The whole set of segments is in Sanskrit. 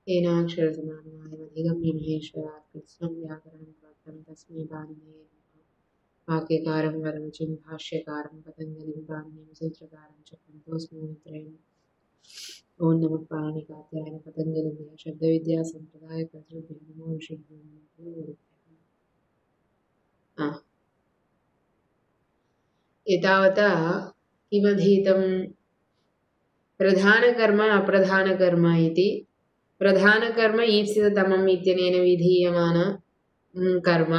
येनाक्षरसमानमायमधिगम्य महेश्वरात् कृत्स्नं व्याकरणं प्रोक्तं तस्मै पाणिनये नमः। वाक्यकारं वररुचिं भाष्यकारं पतञ्जलिं पाणिनिं सूत्रकारं च पन्तोऽस्मि मुनित्रयम्। ॐ नमः पाणिनिकात्यायन पतञ्जलिभ्यः शब्दविद्यासम्प्रदायकर्तृभ्यः नमो ऋषिभ्यो नमो गुरुभ्यः। एतावता किमधीतं प्रधानकर्म अप्रधानकर्म इति। प्रधानकर्म ईप्सिततमम् इत्यनेन विधीयमान कर्म,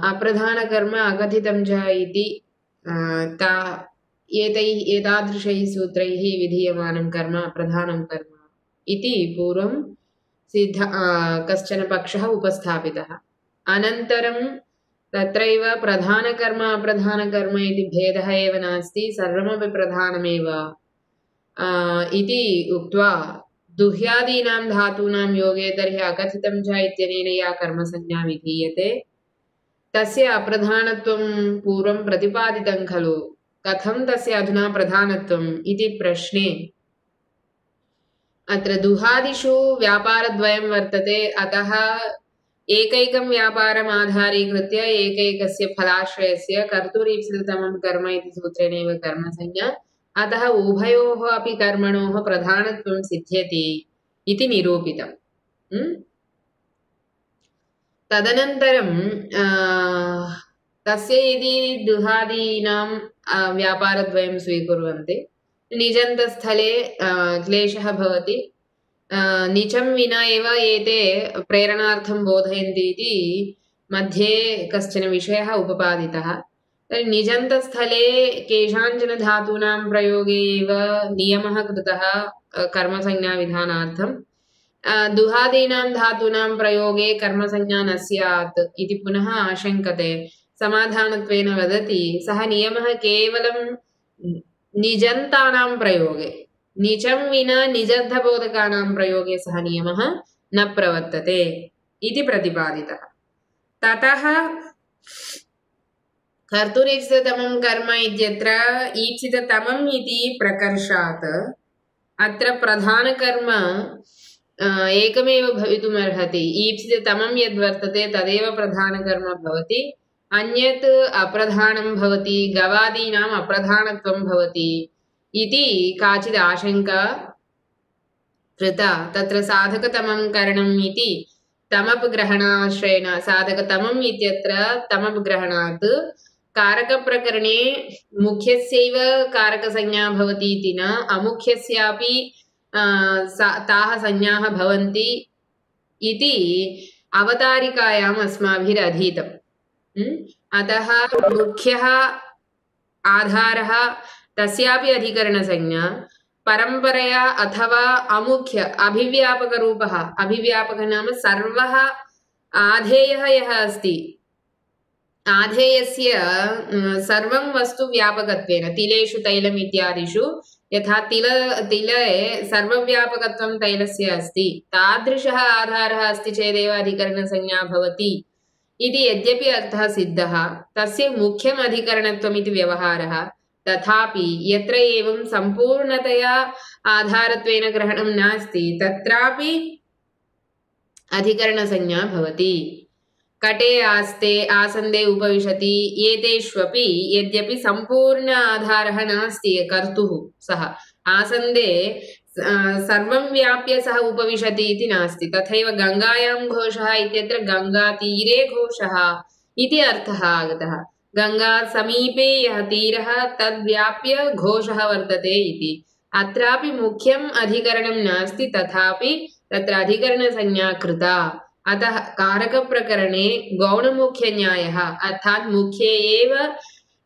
अप्रधानकर्म अकथितं च इति एतादृशैः सूत्रैः विधीयमानं कर्म अप्रधानं कर्म इति पूर्वं कश्चन पक्षः उपस्थापितः। अनन्तरं तत्रैव प्रधानकर्म अप्रधानकर्म इति भेदः एव नास्ति, सर्वमपि प्रधानमेव इति उक्त्वा दुह्यादीनां धातूनां योगे तर्हि अकथितं च इत्यनेन या कर्मसंज्ञा विधीयते तस्य अप्रधानत्वं पूर्वं प्रतिपादितं खलु। कथं तस्य अधुना प्रधानत्वम् इति प्रश्ने अत्र दुहादिषु व्यापारद्वयं वर्तते, अतः एकैकं व्यापारम् आधारीकृत्य एकैकस्य फलाश्रयस्य कर्तुरीप्सिततमं कर्म इति सूत्रेणैव कर्मसंज्ञा, अतः उभयोः अपि कर्मणोः प्रधानत्वं सिद्ध्यति इति निरूपितम्। तदनन्तरं तस्य यदि दुहादीनां व्यापारद्वयं स्वीकुर्वन्ति, निजन्तस्थले क्लेशः भवति, निचं विना एव एते प्रेरणार्थं बोधयन्ति इति मध्ये कश्चन विषयः उपपादितः। तर्हि निजन्तस्थले केषाञ्चन धातूनां प्रयोगे एव नियमः कृतः कर्मसंज्ञाविधानार्थं, दुहादीनां धातूनां प्रयोगे कर्मसंज्ञा न स्यात् इति पुनः आशङ्कते। समाधानत्वेन वदति सः नियमः केवलं निजन्तानां प्रयोगे, निचं विना निजद्धबोधकानां प्रयोगे सः नियमः न प्रवर्तते इति प्रतिपादितः। ततः कर्तुरीप्सिततमं कर्म इत्यत्र ईप्सिततमम् इति प्रकर्षात् अत्र प्रधानकर्म एकमेव भवितुमर्हति। ईप्सिततमं यद्वर्तते तदेव प्रधानकर्म भवति, अन्यत् अप्रधानं भवति, गवादीनाम् अप्रधानत्वं भवति इति काचित् आशङ्का कृता। तत्र साधकतमं करणम् इति तमपग्रहणाश्रयेण, साधकतमम् इत्यत्र तमपग्रहणात् कारकप्रकरणे मुख्यस्यैव कारकसंज्ञा भवति इति न, अमुख्यस्यापि ताः संज्ञाः भवन्ति इति अवतारिकायाम् अस्माभिरधीतम्। अतः मुख्यः आधारः तस्यापि अधिकरणसंज्ञा, परम्परया अथवा अमुख्य अभिव्यापकरूपः, अभिव्यापकः नाम सर्वः आधेयः यः अस्ति, आधेयस्य सर्वं वस्तु व्यापकत्वेन, तिलेषु तैलम् इत्यादिषु यथा तिले सर्वव्यापकत्वं तैलस्य अस्ति, तादृशः आधारः अस्ति चेदेव अधिकरणसंज्ञा भवति इति यद्यपि अर्थः सिद्धः, तस्य मुख्यम् अधिकरणत्वम् इति व्यवहारः। तथापि यत्र एवं सम्पूर्णतया आधारत्वेन ग्रहणं नास्ति तत्रापि अधिकरणसंज्ञा भवति। कटे आस्ते, आसन्दे उपविशति, एतेष्वपि यद्यपि सम्पूर्ण आधारः नास्ति कर्तुः, सः आसन्दे सर्वं व्याप्य सः उपविशति इति नास्ति। तथैव गङ्गायां घोषः इत्यत्र गङ्गातीरे घोषः इति अर्थः आगतः। गङ्गा समीपे यः तीरः तद्व्याप्य घोषः वर्तते इति। अत्रापि मुख्यम् अधिकरणं नास्ति, तथापि तत्र अधिकरणसंज्ञा कृता। अतः कारकप्रकरणे गौणमुख्यन्यायः, अर्थात् मुख्ये एव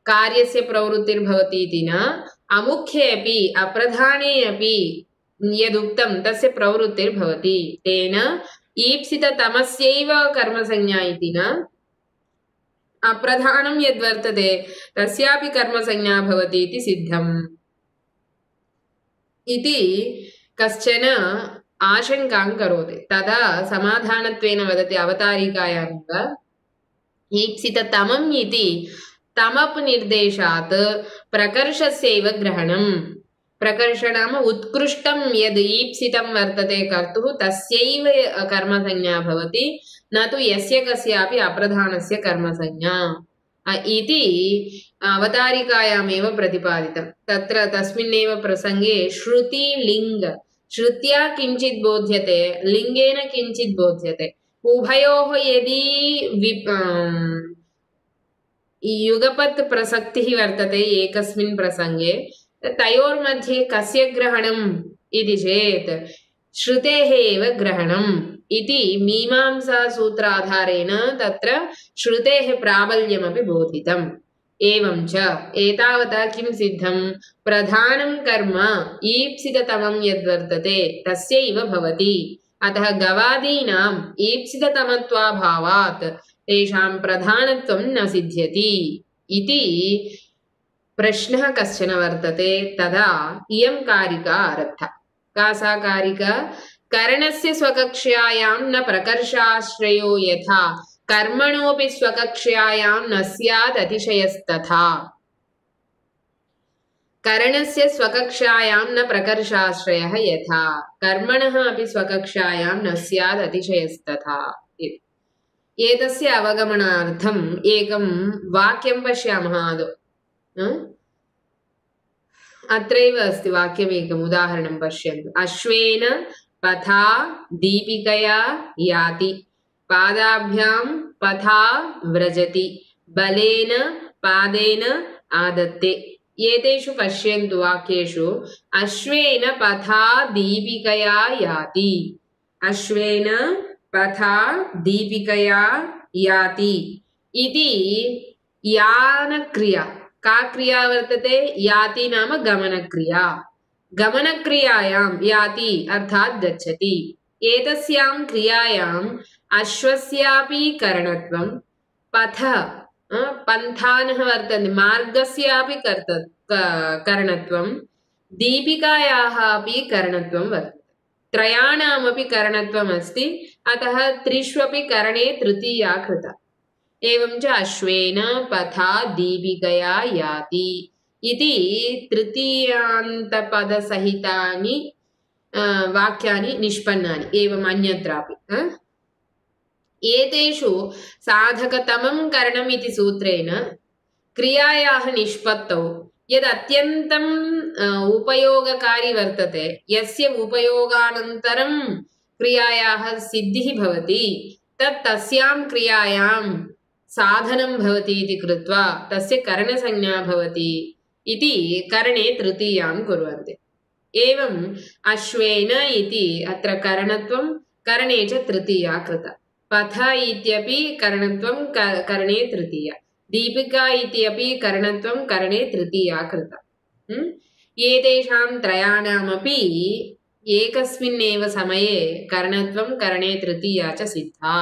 कार्यस्य प्रवृत्तिर्भवति इति न, अमुख्ये अपि अप्रधाने अपि यदुक्तं तस्य प्रवृत्तिर्भवति। तेन ईप्सिततमस्यैव कर्मसंज्ञा इति न, अप्रधानं यद्वर्तते तस्यापि कर्मसंज्ञा भवति इति सिद्धम् इति कश्चन आशङ्कां करोति। तदा समाधानत्वेन वदति अवतारिकायामेव, ईप्सिततमम् इति तमप् निर्देशात् प्रकर्षस्यैव ग्रहणम् प्रकर्ष नाम उत्कृष्टं यद् ईप्सितं वर्तते कर्तुः तस्यैव कर्मसंज्ञा भवति, न तु यस्य कस्यापि अप्रधानस्य कर्मसंज्ञा इति अवतारिकायामेव प्रतिपादितं। तत्र तस्मिन्नेव प्रसङ्गे श्रुतिलिङ्ग, श्रुत्या किञ्चित् बोध्यते, लिङ्गेन किञ्चित् बोध्यते। उभयोः यदि युगपत् प्रसक्तिः वर्तते एकस्मिन् प्रसङ्गे, तयोर्मध्ये कस्य ग्रहणम् इति चेत् श्रुतेः एव ग्रहणम् इति मीमांसासूत्राधारेण तत्र श्रुतेः प्राबल्यमपि बोधितम्। एवं च एतावता किं सिद्धं, प्रधानं कर्म ईप्सिततमं यद्वर्तते तस्यैव भवति। अतः गवादीनाम् ईप्सिततमत्वाभावात् तेषां प्रधानत्वं न सिद्ध्यति इति प्रश्नः कश्चन वर्तते। तदा इयं कारिका आरब्धा। का सा कारिका? करणस्य स्वकक्ष्यायां न प्रकर्षाश्रयो यथा कर्मणोऽपि स्वकक्ष्यायां न स्यात् अतिशयस्तथा। करणस्य स्वकक्ष्यायां न प्रकर्षाश्रयः यथा कर्मणः अपि स्वकक्ष्यायां न स्यात् अतिशयस्तथा। एतस्य अवगमनार्थम् एकं वाक्यं पश्यामः आदौ। अत्रैव अस्ति वाक्यमेकम्, उदाहरणं पश्यन्तु। अश्वेन पथा दीपिकया याति, पादाभ्यां पथा व्रजति, बलेन पादेन आदत्ते। एतेषु पश्यन्तु वाक्येषु अश्वेन पथा दीपिकया याति, अश्वेन पथा दीपिकया याति इति यानक्रिया। का क्रिया वर्तते? याति नाम गमनक्रिया। गमनक्रियायां याति अर्थात् गच्छति। एतस्यां क्रियायाम् अश्वस्यापि करणत्वं, पथ पन्थानः वर्तन्ते मार्गस्यापि करणत्वं, दीपिकायाः अपि करणत्वं वर्तते। त्रयाणामपि करणत्वम् अस्ति, अतः त्रिष्वपि करणे तृतीया कृता। एवं च अश्वेन पथा दीपिकया याति इति तृतीयान्तपदसहितानि वाक्यानि निष्पन्नानि। एवम् अन्यत्रापि एतेषु साधकतमं करणम् इति सूत्रेण क्रियायाः निष्पत्तौ यद् अत्यन्तम् उपयोगकारी वर्तते, यस्य उपयोगानन्तरं क्रियायाः सिद्धिः भवति, तस्यां क्रियायां साधनं भवति इति कृत्वा तस्य करणसंज्ञा भवति इति करणे तृतीयां कुर्वन्ति। एवम् अश्वेन इति अत्र करणत्वं, करणे च तृतीया कृता। पथ इत्यपि करणत्वं, करणे तृतीया। दीपिका इत्यपि करणत्वं, करणे तृतीया कृता। एतेषां त्रयाणामपि एकस्मिन्नेव समये करणत्वं, करणे तृतीया च सिद्धा।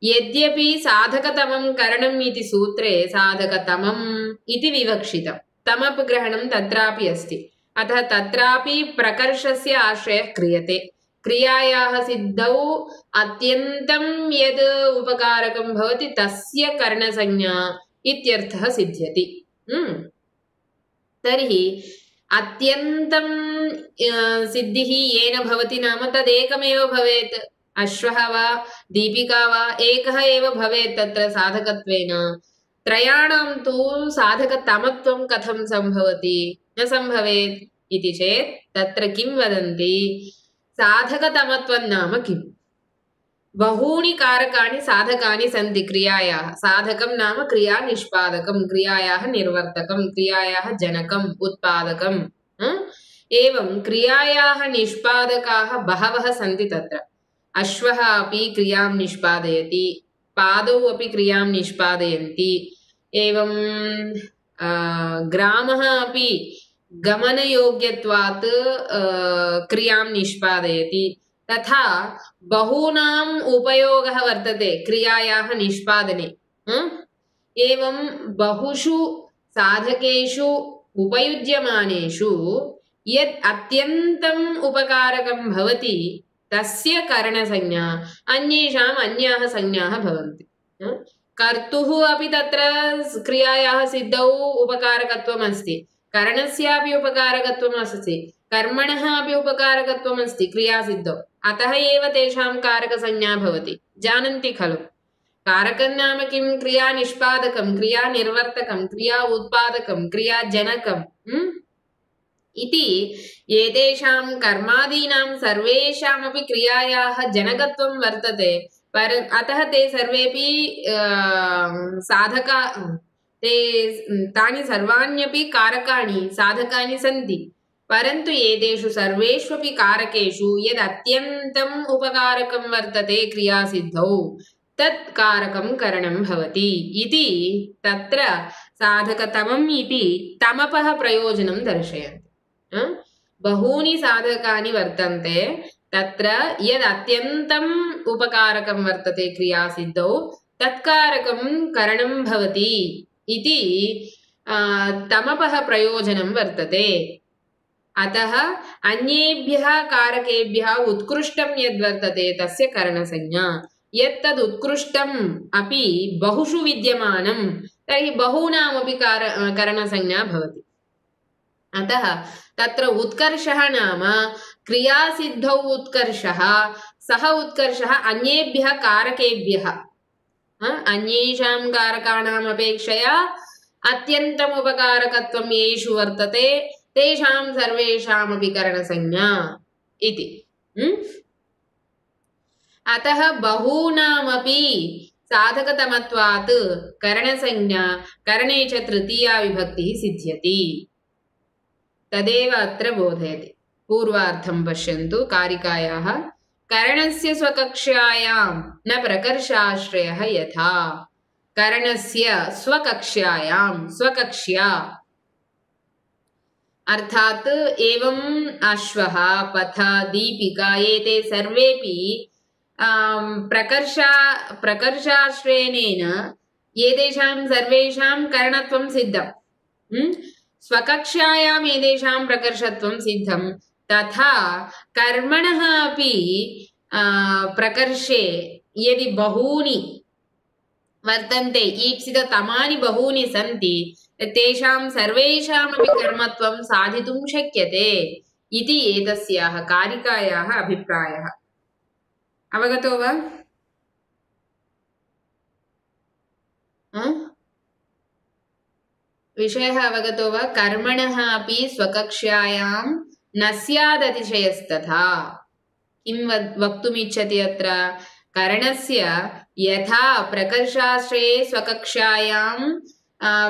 यद्यपि साधकतमं करणम् इति सूत्रे साधकतमम् इति विवक्षितं, तमपग्रहणं तत्रापि अस्ति। अतः तत्रापि प्रकर्षस्य आश्रयः क्रियते। क्रियायाः सिद्धौ अत्यन्तं यद् उपकारकं भवति तस्य करणसंज्ञा इत्यर्थः सिद्ध्यति। तर्हि अत्यन्तं सिद्धिः येन भवति नाम तदेकमेव भवेत्। अश्वः वा दीपिका वा एकः एव भवेत् तत्र साधकत्वेन। त्रयाणां तु साधकतमत्वं कथं सम्भवति? न सम्भवेत् इति चेत् तत्र किं वदन्ति? साधकतमत्वं नाम किम्? बहूनि कारकाणि साधकानि सन्ति क्रियायाः। साधकं नाम क्रिया निष्पादकं, क्रियायाः निर्वर्तकं, क्रियायाः जनकम्, उत्पादकम्। एवं क्रियायाः निष्पादकाः बहवः सन्ति तत्र। अश्वः अपि क्रियां निष्पादयति, पादौ अपि क्रियां निष्पादयन्ति। एवं ग्रामः अपि गमनयोग्यत्वात् क्रियां निष्पादयति। तथा बहूनाम् उपयोगः वर्तते क्रियायाः निष्पादने। एवं बहुषु साधकेषु उपयुज्यमानेषु यत् अत्यन्तम् उपकारकं भवति तस्य करणसंज्ञा, अन्येषाम् अन्याः संज्ञाः भवन्ति। कर्तुः अपि तत्र क्रियायाः सिद्धौ उपकारकत्वम् अस्ति, करणस्यापि उपकारकत्वम् अस्ति कर्मणः अपि उपकारकत्वम् अस्ति क्रियासिद्धौ अतः एव तेषां कारकसंज्ञा भवति जानन्ति खलु कारकं नाम किं क्रिया निष्पादकं क्रिया निर्वर्तकं क्रिया उत्पादकं क्रिया जनकं इति एतेषां कर्मादीनां सर्वेषामपि क्रियायाः जनकत्वं वर्तते अतः ते सर्वेपि साधका ते तानि सर्वाण्यपि कारकाणि साधकानि सन्ति परन्तु एतेषु सर्वेष्वपि कारकेषु यद् अत्यन्तम् उपकारकं वर्तते क्रियासिद्धौ तत् कारकं करणं भवति इति तत्र साधकतमम् इति तमपः प्रयोजनं दर्शयन्ति बहूनि साधकानि वर्तन्ते तत्र यद् अत्यन्तम् उपकारकं वर्तते क्रियासिद्धौ तत्कारकं करणं भवति इति तमपः प्रयोजनं वर्तते अतः अन्येभ्यः कारकेभ्यः उत्कृष्टं यद्वर्तते तस्य करणसंज्ञा यत्तद् उत्कृष्टम् अपि बहुषु विद्यमानं तर्हि बहूनामपि करणसंज्ञा भवति अतः तत्र उत्कर्षः नाम क्रियासिद्धौ उत्कर्षः सः उत्कर्षः अन्येभ्यः कारकेभ्यः अन्येषां कारकाणाम् अपेक्षया अत्यन्तम् उपकारकत्वं येषु वर्तते तेषां सर्वेषामपि करणसंज्ञा इति अतः बहूनामपि साधकतमत्वात् करणसंज्ञा करणे च तृतीया विभक्तिः सिद्ध्यति तदेव अत्र बोधयति पूर्वार्थं पश्यन्तु कारिकायाः करणस्य स्वकक्ष्यायां न प्रकर्षाश्रयः यथा करणस्य स्वकक्ष्यायां स्वकक्ष्या अर्थात् एवं अश्वः पथ दीपिका एते सर्वेपि प्रकर्षाश्रयणेन एतेषां सर्वेषां करणत्वं सिद्धं स्वकक्ष्यायाम् एतेषां प्रकर्षत्वं सिद्धं तथा कर्मणः अपि प्रकर्षे यदि बहूनि वर्तन्ते ईप्सिततमानि बहूनि सन्ति तेषां सर्वेषामपि कर्मत्वं साधितुं शक्यते इति एतस्याः कारिकायाः अभिप्रायः अवगतो वा विषयः अवगतो वा कर्मणः अपि स्वकक्ष्यायां न स्यादतिशयस्तथा किं वक्तुमिच्छति अत्र करणस्य यथा प्रकर्षाश्रये स्वकक्ष्यायां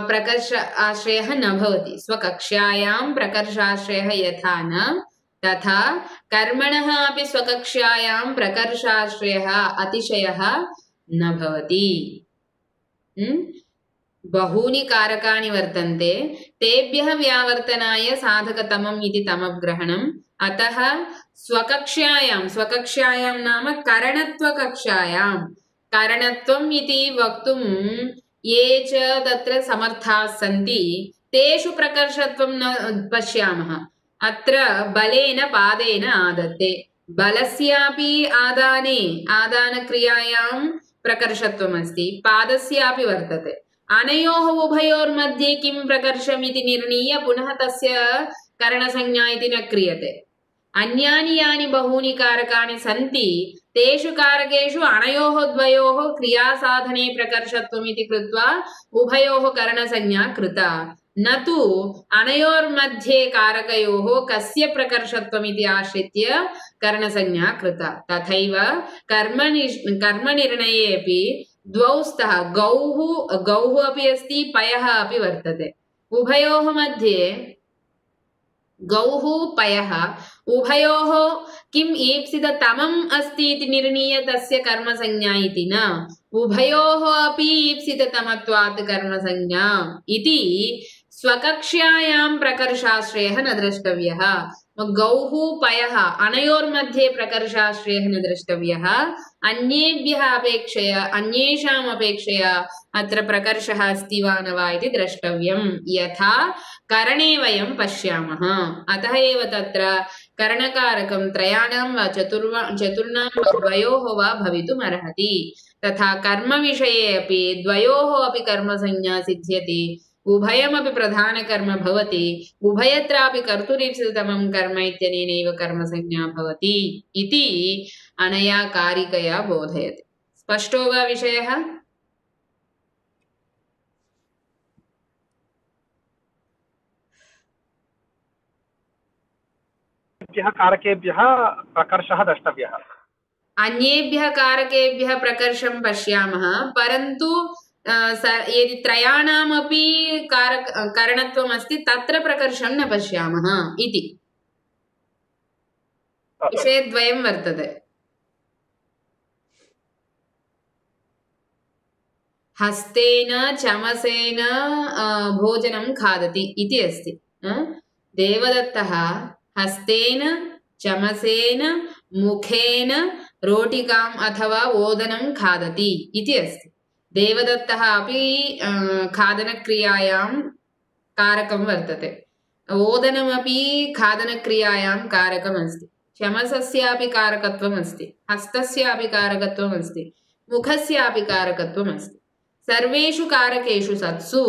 प्रकर्ष आश्रयः न भवति स्वकक्ष्यायां प्रकर्षाश्रयः यथा न तथा कर्मणः अपि स्वकक्ष्यायां प्रकर्षाश्रयः अतिशयः न भवति बहूनि कारकाणि वर्तन्ते तेभ्यः व्यावर्तनाय साधकतमम् इति तमग्रहणम् अतः स्वकक्ष्यायां नाम करणत्वकक्षायां करणत्वम् इति वक्तुं ये च तत्र समर्थाः सन्ति तेषु प्रकर्षत्वं न पश्यामः अत्र बलेन पादेन आदत्ते बलस्यापि आदानक्रियायां प्रकर्षत्वमस्ति पादस्यापि वर्तते अनयोः उभयोर्मध्ये किं प्रकर्षमिति निर्णीय पुनः तस्य करणसंज्ञा इति न क्रियते अन्यानि यानि बहूनि कारकाणि सन्ति तेषु कारकेषु अनयोः द्वयोः क्रियासाधने प्रकर्षत्वमिति कृत्वा उभयोः करणसंज्ञा कृता न तु अनयोर्मध्ये कारकयोः कस्य प्रकर्षत्वमिति आश्रित्य करणसंज्ञा कृता तथैव कर्मनिर्णयेऽपि द्वौ स्तः गौः अपि अस्ति पयः अपि वर्तते उभयोः मध्ये गौः पयः उभयोः किम् ईप्सिततमम् अस्ति इति निर्णीय तस्य कर्मसंज्ञा इति न उभयोः अपि ईप्सिततमत्वात् कर्मसंज्ञा इति स्वकक्ष्यायां प्रकर्षाश्रयः न द्रष्टव्यः गौः पयः अनयोर्मध्ये प्रकर्षाश्रयः न द्रष्टव्यः अन्येषाम् अपेक्षया अत्र प्रकर्षः अस्ति वा न वा इति द्रष्टव्यं यथा करणे वयं पश्यामः अतः एव तत्र करणकारकं त्रयाणां वा चतुर्णां वा द्वयोः वा भवितुम् अर्हति तथा कर्मविषये अपि द्वयोः अपि कर्मसंज्ञा सिद्ध्यति उभयमपि प्रधानकर्म भवति उभयत्रापि कर्तुरीप्सिततमं कर्म इत्यनेनैव कर्मसंज्ञा भवति इति अनया कारिकया बोधयति। स्पष्टो वा विषयः? कारकेभ्यः प्रकर्षः द्रष्टव्यः। अन्येभ्यः कारकेभ्यः प्रकर्षं पश्यामः, परन्तु यदि त्रयाणामपि करणत्वम् अस्ति तत्र प्रकर्षं न पश्यामः इति विषयद्वयं वर्तते। हस्तेन चमसेन भोजनं खादति इति अस्ति। देवदत्तः हस्तेन चमसेन मुखेन रोटिकाम् अथवा ओदनं खादति इति अस्ति। देवदत्तः अपि खादनक्रियायां कारकं वर्तते, ओदनमपि खादनक्रियायां कारकमस्ति, चमसस्यापि कारकत्वम् अस्ति, हस्तस्यापि कारकत्वम् अस्ति, मुखस्यापि कारकत्वम् अस्ति। सर्वेषु कारकेषु सत्सु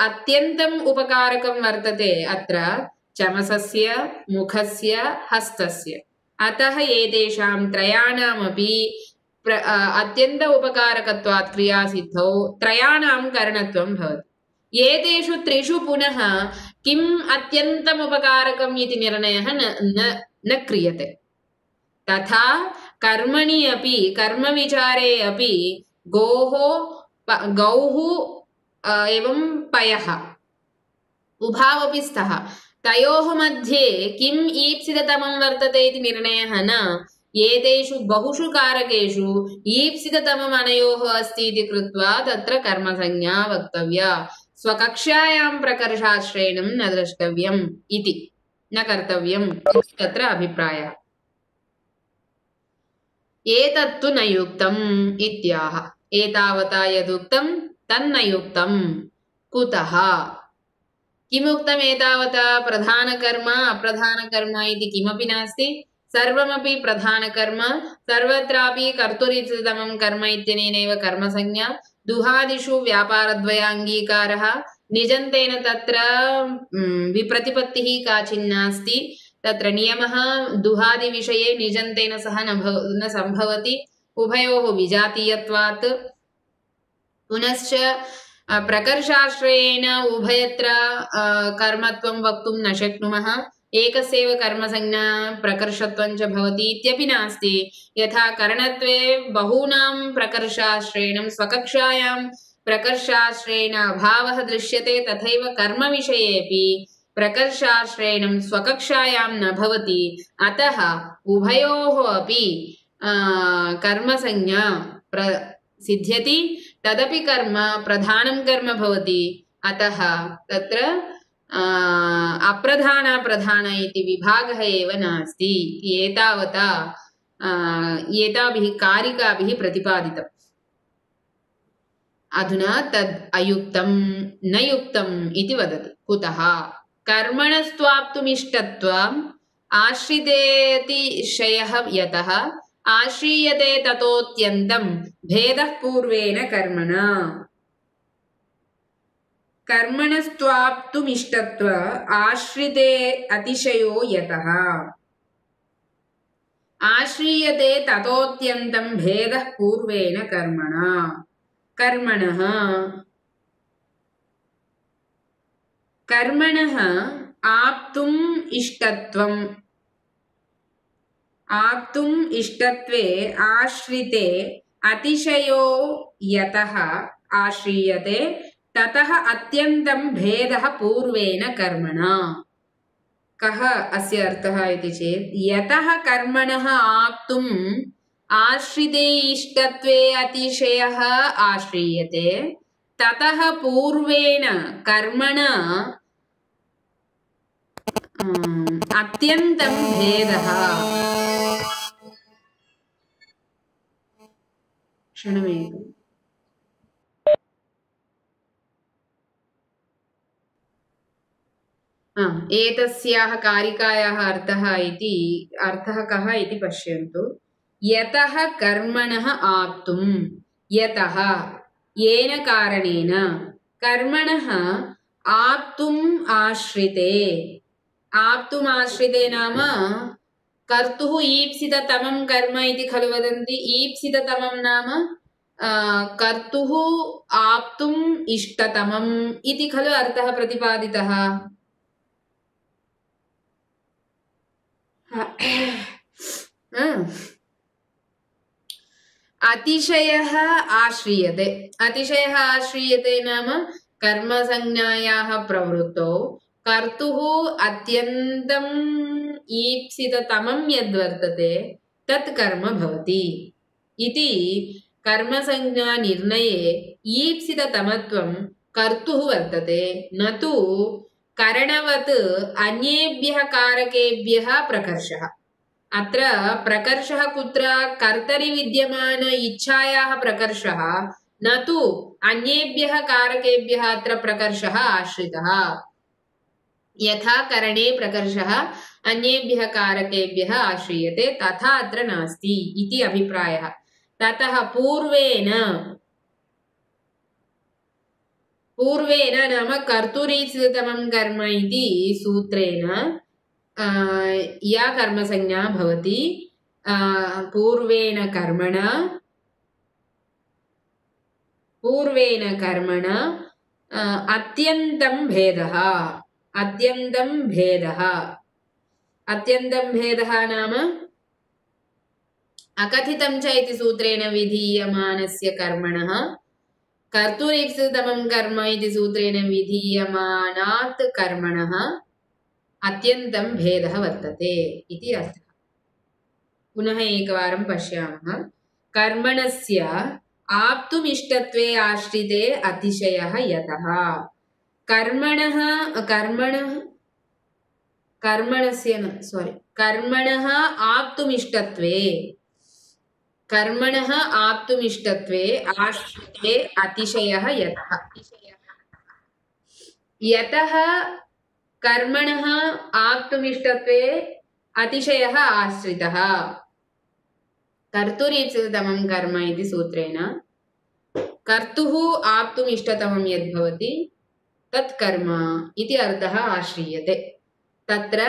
अत्यन्तम् उपकारकं वर्तते अत्र चमसस्य, मुखस्य, हस्तस्य। अतः एतेषां त्रयाणामपि अत्यन्त उपकारकत्वात् क्रियासिद्धौ त्रयाणां करणत्वं भवति। एतेषु त्रिषु पुनः किम् अत्यन्तम् उपकारकम् इति निर्णयः न क्रियते। तथा कर्मणि अपि कर्मविचारे अपि गौः एवं पयः उभावपि स्तः। तयोः मध्ये किम् ईप्सिततमं वर्तते इति निर्णयः न, एतेषु बहुषु कारकेषु ईप्सिततमम् अनयोः अस्ति इति कृत्वा तत्र कर्मसंज्ञा वक्तव्या। स्वकक्षायां प्रकर्षाश्रयणं न द्रष्टव्यम् इति, न कर्तव्यम् इति तत्र अभिप्रायः। एतत्तु न युक्तम् इत्याह। एतावता यदुक्तं तन्न युक्तं। कुतः? किमुक्तम् एतावता? प्रधानकर्म अप्रधानकर्म इति किमपि नास्ति, सर्वमपि प्रधानकर्म, सर्वत्रापि कर्तुरीप्सिततमं कर्म इत्यनेनैव कर्मसंज्ञा, दुहादिषु व्यापारद्वयाङ्गीकारः, निजन्तेन तत्र विप्रतिपत्तिः काचिन्नास्ति, तत्र नियमः दुहादिविषये निजन्तेन सह न सम्भवति, उभयोः विजातीयत्वात्। पुनश्च प्रकर्षाश्रयेण उभयत्र कर्मत्वं वक्तुं न शक्नुमः, एकस्यैव कर्मसंज्ञा प्रकर्षत्वं च भवति इत्यपि नास्ति। यथा करणत्वे बहूनां प्रकर्षाश्रयणं स्वकक्षायां प्रकर्षाश्रयेण अभावः दृश्यते, तथैव कर्मविषयेपि प्रकर्षाश्रयणं स्वकक्षायां न भवति। अतः उभयोः अपि कर्मसंज्ञा सिद्ध्यति, तदपि कर्म प्रधानं कर्म भवति। अतः तत्र अप्रधान इति विभागः एव नास्ति। एतावता एताभिः कारिकाभिः प्रतिपादितम्। अधुना तद् अयुक्तं न युक्तम् इति वदति। कुतः? कर्मणस्त्वाप्तुमिष्टत्वम् आश्रितेतिशयः यतः आश्रीयते ततोऽत्यन्तं भेदः पूर्वेण कर्मणा। कर्मणस्त्वाप्तुमिष्टत्व आश्रिते अतिशयो यतः आश्रीयते ततोऽत्यन्तं भेदः पूर्वेण कर्मणा। कर्मणः आप्तुम् इष्टत्वे आश्रिते अतिशयो यतः आश्रीयते ततः अत्यन्तं भेदः पूर्वेण कर्मणा। कः अस्य अर्थः इति चेत्, यतः कर्मणः आप्तुम् आश्रिते इष्टत्वे अतिशयः आश्रीयते, ततः पूर्वेण कर्मणा अत्यन्तं भेदः। क्षणमेकम्। एतस्याः कारिकायाः अर्थः कः इति पश्यन्तु। यतः कर्मणः आप्तुं, यतः येन कारणेन, कर्मणः आप्तुम् आश्रिते। आप्तुम् आश्रिते नाम कर्तुः ईप्सिततमं कर्म इति खलु वदन्ति। ईप्सिततमं नाम कर्तुः आप्तुम् इष्टतमम् इति खलु अर्थः प्रतिपादितः। अतिशयः आश्रियते। अतिशयः आश्रियते नाम कर्मसंज्ञायाः प्रवृत्तौ कर्तुः अत्यन्तम् ईप्सिततमं यद्वर्तते तत् कर्म भवति इति। कर्मसंज्ञानिर्णये ईप्सिततमत्वं कर्तुः वर्तते, न तु करणवत् अन्येभ्यः कारकेभ्यः प्रकर्षः। अत्र प्रकर्षः कुत्र? कर्तरि विद्यमान इच्छायाः प्रकर्षः, न तु अन्येभ्यः कारकेभ्यः अत्र प्रकर्षः आश्रितः। यथा करणे प्रकर्षः अन्येभ्यः कारकेभ्यः आश्रियते तथा अत्र नास्ति इति अभिप्रायः। ततः पूर्वेण नाम कर्तुरीप्सिततमं कर्म इति सूत्रेण या कर्मसंज्ञा भवति पूर्वेण कर्मण अत्यन्तं भेदः नाम अकथितं च इति सूत्रेण विधीयमानस्य कर्मणः कर्तुरीप्सिततमं कर्म इति सूत्रेण विधीयमानात् कर्मणः अत्यन्तं भेदः वर्तते इति अर्थः। पुनः एकवारं पश्यामः। कर्मणस्य आप्तुमिष्टत्वे आश्रिते अतिशयः यतः। कर्मणः आप्तुमिष्टत्वे आश्रिते अतिशयः यतः कर्मणः आप्तुमिष्टत्वे अतिशयः आश्रितः। कर्तुरीप्सिततमं कर्म इति सूत्रेण कर्तुः आप्तुमिष्टतमं यद्भवति तत् कर्म इति अर्थः आश्रीयते। तत्र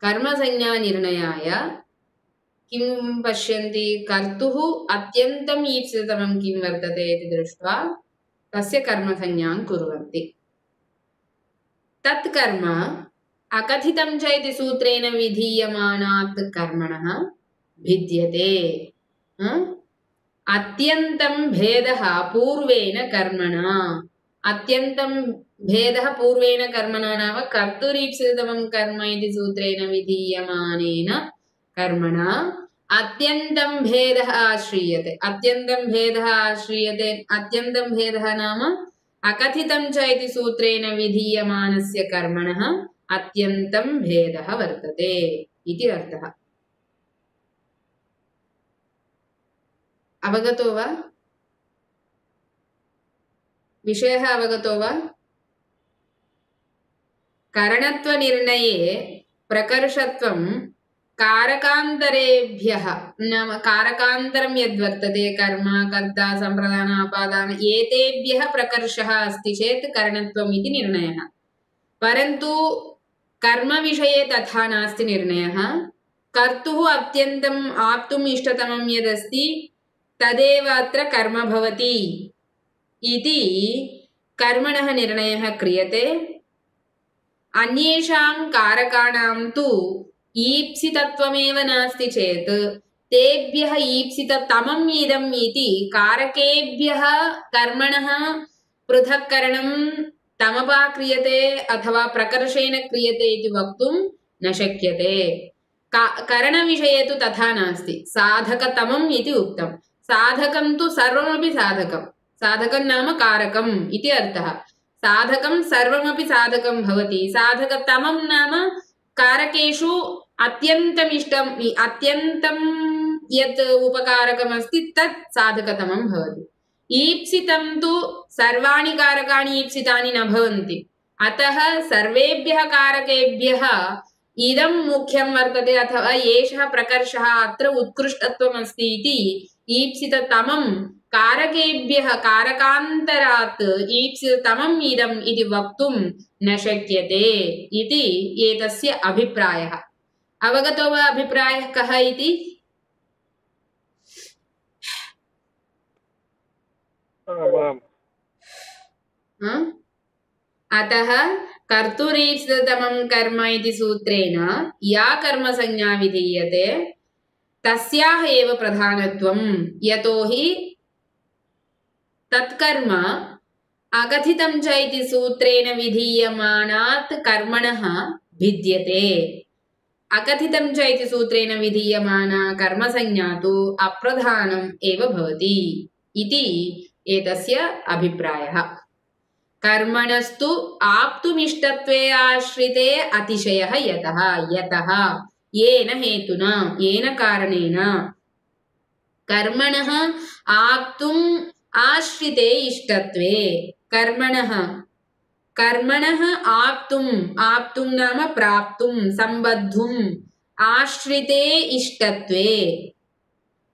कर्मसंज्ञानिर्णयाय किं पश्यन्ति? कर्तुः अत्यन्तम् ईप्सिततमं किं वर्तते इति दृष्ट्वा तस्य कर्मसंज्ञां कुर्वन्ति। तत् कर्म अकथितं च इति सूत्रेण विधीयमानात् कर्मणः भिद्यते। अत्यन्तं भेदः पूर्वेण कर्मणा। अत्यन्तं भेदः पूर्वेण कर्मणा नाम कर्तुरीप्सिततमं कर्म इति सूत्रेण विधीयमानेन कर्मणा अत्यन्तं भेदः आश्रीयते। अत्यन्तं भेदः नाम अकथितं च इति सूत्रेण विधीयमानस्य कर्मणः अत्यन्तं भेदः वर्तते इति अर्थः। अवगतो वा? विषयः अवगतो वा? करणत्वनिर्णये प्रकर्षत्वं कारकान्तरेभ्यः नाम कारकान्तरं यद्वर्तते कर्म कर्ता सम्प्रदान अपादान एतेभ्यः प्रकर्षः अस्ति चेत् करणत्वम् इति निर्णयः। परन्तु कर्मविषये तथा नास्ति निर्णयः। कर्तुः अत्यन्तम् आप्तुम् इष्टतमं यदस्ति तदेव अत्र कर्म भवति इति कर्मणः निर्णयः क्रियते। अन्येषां कारकाणां तु ईप्सितत्वमेव नास्ति चेत् तेभ्यः ईप्सिततमम् इदम् इति कारकेभ्यः कर्मणः पृथक्करणं तमपा क्रियते अथवा प्रकर्षेण क्रियते इति वक्तुं न शक्यते। करणविषये तु तथा नास्ति। साधकतमम् इति उक्तं। साधकं तु सर्वमपि साधकं। साधकं नाम कारकम् इति अर्थः। साधकं सर्वमपि साधकं भवति। साधकतमं नाम कारकेषु अत्यन्तं यत् उपकारकमस्ति तत् साधकतमं भवति। ईप्सितं तु सर्वाणि कारकाणि ईप्सितानि न भवन्ति। अतः सर्वेभ्यः कारकेभ्यः इदं मुख्यं वर्तते अथवा एषः प्रकर्षः अत्र उत्कृष्टत्वम् अस्ति इति ईप्सिततमं कारकेभ्यः कारकान्तरात् ईप्सिततमम् इदम् इति वक्तुं न शक्यते इति एतस्य अभिप्रायः। अवगतो वा अभिप्रायः कः इति? अतः कर्तुरीप्सिततमं कर्म इति सूत्रेण या कर्मसंज्ञा विधीयते तस्याः एव प्रधानत्वं, यतोहि तत्कर्म अकथितं च इति सूत्रेण विधीयमानात् कर्मणः भिद्यते। अकथितं च इति सूत्रेण विधीयमाना कर्मसंज्ञा तु अप्रधानम् एव भवति इति एतस्य अभिप्रायः। कर्मणस्तु आप्तुमिष्टत्वे आश्रिते अतिशयः यतः येन हेतुना येन कारणेन कर्मणः आप्तुम् आश्रिते इष्टत्वे कर्मणः आप्तुं नाम प्राप्तुं सम्बद्धुम् आश्रिते इष्टत्वे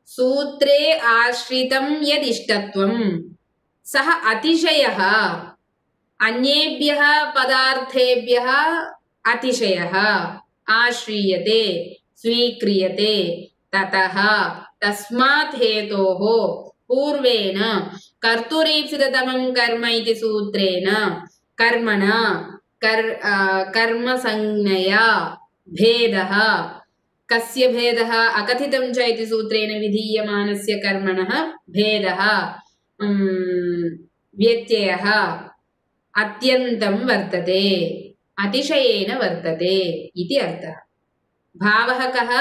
सूत्रे आश्रितं यदिष्टत्वं सः अतिशयः अन्येभ्यः पदार्थेभ्यः अतिशयः आश्रीयते स्वीक्रियते। ततः तस्मात् हेतोः पूर्वेण कर्तुरीप्सिततमं कर्म इति सूत्रेण कर्मणा कर्मसंज्ञया भेदः। कस्य भेदः? अकथितं च इति सूत्रेण विधीयमानस्य कर्मणः भेदः, व्यत्ययः अत्यन्तं वर्तते, अतिशयेन वर्तते इति अर्थः। भावः कः?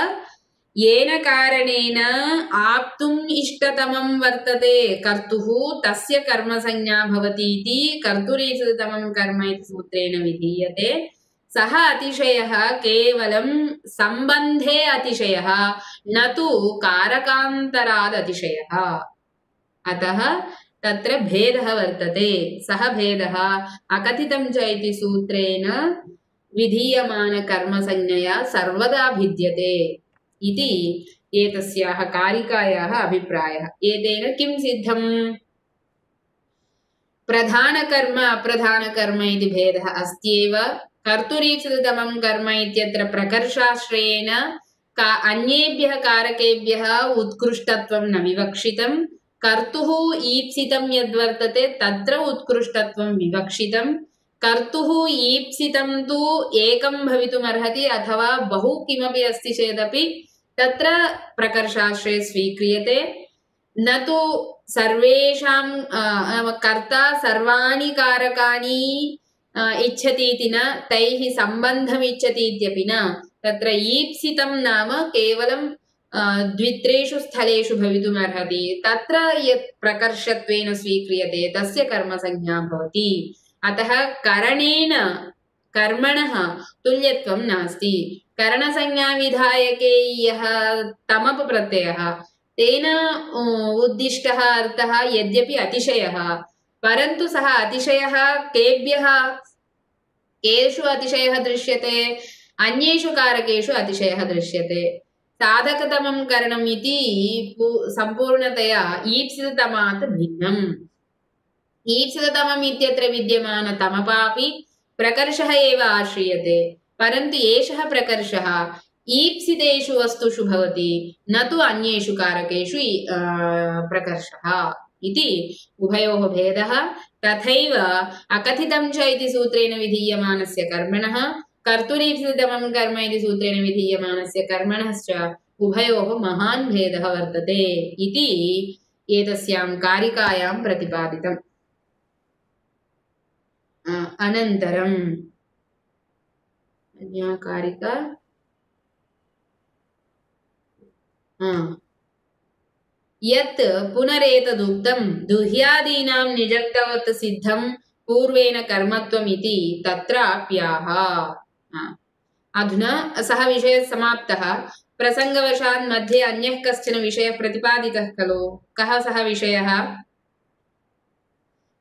येन कारणेन आप्तुम् इष्टतमं वर्तते कर्तुः तस्य कर्मसंज्ञा भवति इति कर्तुरीप्सिततमं कर्म इति सूत्रेण विधीयते। सः अतिशयः केवलं सम्बन्धे अतिशयः, न तु कारकान्तराद् अतिशयः। अतः तत्र भेदः वर्तते। सः भेदः अकथितं च इति सूत्रेण विधीयमानकर्मसंज्ञया सर्वदा भिद्यते इति एतस्याः कारिकायाः अभिप्रायः। एतेन किं सिद्धम्? प्रधानकर्म अप्रधानकर्म इति भेदः अस्त्येव। कर्तुरीप्सिततमं कर्म इत्यत्र प्रकर्षाश्रयेण अन्येभ्यः कारकेभ्यः उत्कृष्टत्वं न विवक्षितं। कर्तुः ईप्सितं यद्वर्तते तत्र उत्कृष्टत्वं विवक्षितं। कर्तुः ईप्सितं तु एकं भवितुमर्हति अथवा बहु किमपि अस्ति चेदपि तत्र प्रकर्षाश्रये स्वीक्रियते। न तु सर्वेषां कर्ता सर्वाणि कारकाणि इच्छति इति न, तैः सम्बन्धम् इच्छति इत्यपि न। तत्र ईप्सितं नाम केवलं द्वित्रेषु स्थलेषु भवितुमर्हति। तत्र यत् प्रकर्षत्वेन स्वीक्रियते तस्य कर्मसंज्ञा भवति। अतः करणेन कर्मणः तुल्यत्वं नास्ति। करणसंज्ञाविधायके यः तमप प्रत्ययः तेन उद्दिष्टः अर्थः यद्यपि अतिशयः, परन्तु सः अतिशयः केषु अतिशयः दृश्यते? अन्येषु कारकेषु अतिशयः दृश्यते। साधकतमं करणम् इति सम्पूर्णतया ईप्सिततमात् भिन्नम्। ईप्सिततमम् इत्यत्र विद्यमानतमपापि प्रकर्षः एव आश्रियते, परन्तु एषः प्रकर्षः ईप्सितेषु वस्तुषु भवति, न तु अन्येषु कारकेषु प्रकर्षः इति उभयोः भेदः। तथैव अकथितं च इति सूत्रेण विधीयमानस्य कर्मणः कर्तुरीप्सिततमं कर्म इति सूत्रेण विधीयमानस्य कर्मणश्च उभयोः महान् भेदः वर्तते इति एतस्यां कारिकायां प्रतिपादितम्। अनन्तरम् अन्या कारिका यत् पुनरेतदुक्तं दुह्यादीनां निजन्तवत् सिद्धं पूर्वेण कर्मत्वम् इति तत्राप्याह। अधुना सः विषयः समाप्तः। प्रसङ्गवशात् मध्ये अन्यः कश्चन विषयः प्रतिपादितः खलु। कः सः विषयः?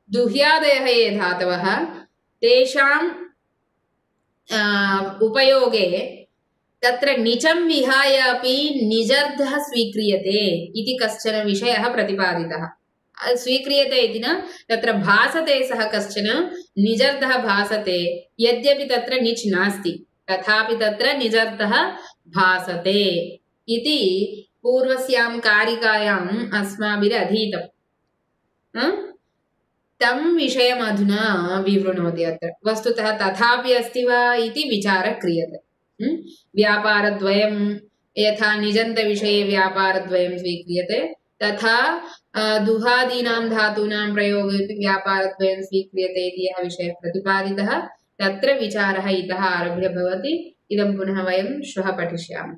दुह्यादयः ये धातवः तेषाम् उपयोगे तत्र निचं विहाय अपि निजर्थः स्वीक्रियते इति कश्चन विषयः प्रतिपादितः। स्वीक्रियते इति न तत्र भासते सः कश्चन निजर्थः भासते यद्यपि तत्र निच् नास्ति तथापि तत्र निजर्थः भासते इति पूर्वस्यां कारिकायाम् अस्माभिरधीतम् तं विषयम् अधुना विवृणोति अत्र वस्तुतः तथापि अस्ति वा इति विचारः क्रियते व्यापारद्वयं यथा निजन्तविषये व्यापारद्वयं स्वीक्रियते तथा दुहादीनां धातूनां प्रयोगे व्यापारद्वयं स्वीक्रियते इति यः विषयः प्रतिपादितः तत्र विचारः इतः आरभ्य भवति इदं पुनः वयं श्वः पठिष्यामः।